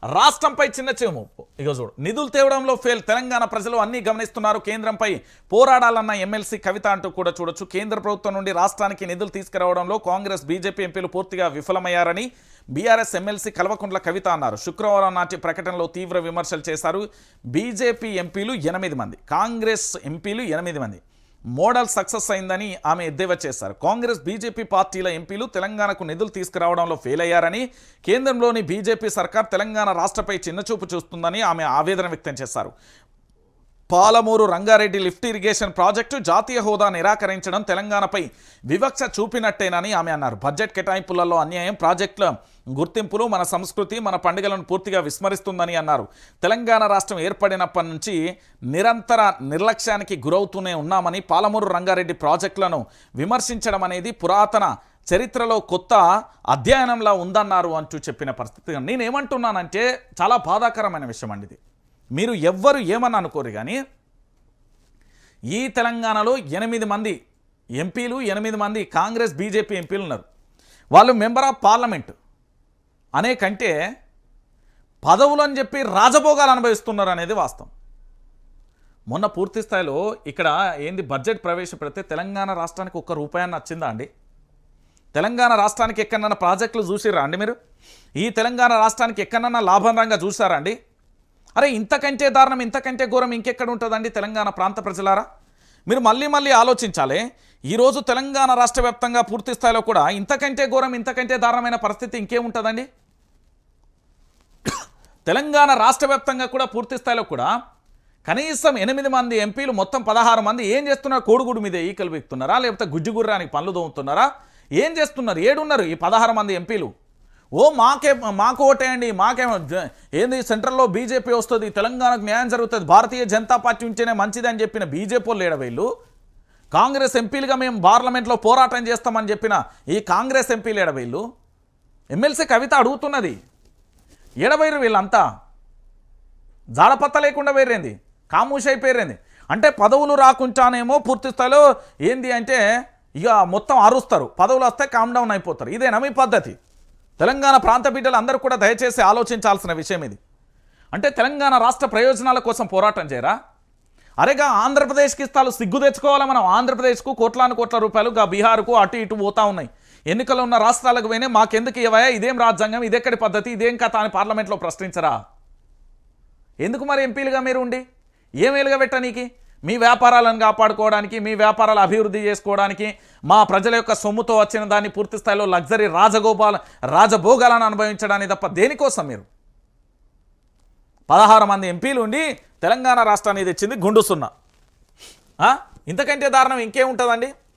రాష్ట్రంపై చిన్న చిరుముప్పు. ఇక చూడు, నిధులు తేవడంలో ఫెయిల్. తెలంగాణ ప్రజలు అన్నీ గమనిస్తున్నారు. కేంద్రంపై పోరాడాలన్న ఎమ్మెల్సీ కవిత అంటూ కూడా చూడొచ్చు. కేంద్ర ప్రభుత్వం నుండి రాష్ట్రానికి నిధులు తీసుకురావడంలో కాంగ్రెస్ బీజేపీ ఎంపీలు పూర్తిగా విఫలమయ్యారని బీఆర్ఎస్ ఎమ్మెల్సీ కల్వకుంట్ల కవిత అన్నారు. శుక్రవారం నాటి ప్రకటనలో తీవ్ర విమర్శలు చేశారు. బీజేపీ ఎంపీలు 8 మంది, కాంగ్రెస్ ఎంపీలు 8 మంది. మోడల్ సక్సెస్ అయిందని ఆమె ఎద్దేవా చేశారు. కాంగ్రెస్ బీజేపీ పార్టీల ఎంపీలు తెలంగాణకు నిధులు తీసుకురావడంలో ఫెయిల్ అయ్యారని, కేంద్రంలోని బీజేపీ సర్కార్ తెలంగాణ రాష్ట్రపై చిన్నచూపు చూస్తుందని ఆమె ఆవేదన వ్యక్తం చేశారు. Palamuru Rangareddy lift irrigation project జాతీయ హోదా నిరాకరించడం తెలంగాణపై వివక్ష చూపినట్టేనని ఆమె అన్నారు. బడ్జెట్ కేటాయింపులలో అన్యాయం, ప్రాజెక్టుల గుర్తింపులు మన సంస్కృతి, మన పండుగలను పూర్తిగా విస్మరిస్తుందని అన్నారు. తెలంగాణ రాష్ట్రం ఏర్పడినప్పటి నుంచి నిరంతర నిర్లక్ష్యానికి గురవుతూనే ఉన్నామని, పాలమూరు రంగారెడ్డి ప్రాజెక్టులను విమర్శించడం అనేది పురాతన చరిత్రలో కొత్త అధ్యయనంలా ఉందన్నారు అంటూ చెప్పిన పరిస్థితి. నేనేమంటున్నానంటే చాలా బాధాకరమైన విషయం అండి ఇది. మీరు ఎవ్వరు ఏమని అనుకోరు కానీ ఈ తెలంగాణలో 8 మంది ఎంపీలు, 8 మంది కాంగ్రెస్ బీజేపీ ఎంపీలు ఉన్నారు. వాళ్ళు మెంబర్ ఆఫ్ పార్లమెంట్ అనే కంటే పదవులు అని చెప్పి రాజభోగాలు అనుభవిస్తున్నారు అనేది వాస్తవం. మొన్న పూర్తి స్థాయిలో ఇక్కడ ఏంది బడ్జెట్ ప్రవేశపెడితే తెలంగాణ రాష్ట్రానికి ఒక్క రూపాయన్న వచ్చిందా అండి? తెలంగాణ రాష్ట్రానికి ఎక్కడన్నా ప్రాజెక్టులు చూసిరా అండి? మీరు ఈ తెలంగాణ రాష్ట్రానికి ఎక్కడన్నా లాభంగా చూసారా అండి? అరే ఇంతకంటే దారుణం, ఇంతకంటే ఘోరం ఇంకెక్కడ ఉంటుందండి తెలంగాణ ప్రాంత ప్రజలారా? మీరు మళ్ళీ ఆలోచించాలి. ఈరోజు తెలంగాణ రాష్ట్ర వ్యాప్తంగా పూర్తి స్థాయిలో కూడా ఇంతకంటే ఘోరం, ఇంతకంటే దారుణమైన పరిస్థితి ఇంకేముంటుందండి? తెలంగాణ రాష్ట్ర వ్యాప్తంగా కూడా పూర్తి స్థాయిలో కూడా కనీసం 8 మంది ఎంపీలు, మొత్తం 16 మంది ఏం చేస్తున్నారు? కోడిగుడు మీద ఈకలు వీక్తున్నారా, లేకపోతే గుజ్జుగుర్రానికి పనులు దోముతున్నారా? ఏం చేస్తున్నారు? ఏడున్నారు ఈ 16 మంది ఎంపీలు? ఓ మాకు ఓటేయండి, మాకేమో ఏంది సెంట్రల్లో బీజేపీ వస్తుంది, తెలంగాణకు న్యాయం జరుగుతుంది, భారతీయ జనతా పార్టీ ఉంటేనే మంచిది అని చెప్పిన బీజేపీ వాళ్ళు ఏడ వీళ్ళు? కాంగ్రెస్ ఎంపీలుగా మేము పార్లమెంట్లో పోరాటం చేస్తామని చెప్పిన ఈ కాంగ్రెస్ ఎంపీలు ఏడ వీళ్ళు? ఎమ్మెల్సీ కవిత అడుగుతున్నది, ఏడవైరు వీళ్ళంతా? జాడపత్త లేకుండా వేరేంది, కామూష్ అయిపోయారేంది? అంటే పదవులు రాకుండానేమో పూర్తి స్థాయిలో ఏంది అంటే ఇక మొత్తం అరుస్తారు, పదవులు వస్తే కామ్ డౌన్ అయిపోతారు. ఇదేనా మీ పద్ధతి? తెలంగాణ ప్రాంత బిడ్డలు అందరూ కూడా దయచేసి ఆలోచించాల్సిన విషయం ఇది. అంటే తెలంగాణ రాష్ట్ర ప్రయోజనాల కోసం పోరాటం చేయరా? అరేగా ఆంధ్రప్రదేశ్కి ఇస్తాలు సిగ్గు తెచ్చుకోవాలా మనం? ఆంధ్రప్రదేశ్కు కోట్ల రూపాయలు, బీహార్కు అటు ఇటు పోతా ఉన్నాయి. ఎన్నికలు ఉన్న రాష్ట్రాలకు పోయినా మాకెందుకు ఇవ్వయా, ఇదేం రాజ్యాంగం, ఇదెక్కడి పద్ధతి, ఇదేం కథ అని పార్లమెంట్లో ప్రశ్నించరా? ఎందుకు మరి ఎంపీలుగా మీరు ఉండి ఏం వెలుగబెట్టనీకి? మీ వ్యాపారాలను కాపాడుకోవడానికి, మీ వ్యాపారాలు అభివృద్ధి చేసుకోవడానికి, మా ప్రజల యొక్క సొమ్ముతో వచ్చిన దాన్ని పూర్తి స్థాయిలో లగ్జరీ రాజభోగాలను అనుభవించడానికి తప్ప దేనికోసం? మీరు 16 మంది ఎంపీలు ఉండి తెలంగాణ రాష్ట్రాన్ని తెచ్చింది గుండు సున్నా. ఇంతకంటే దారుణం ఇంకేముంటుందండి?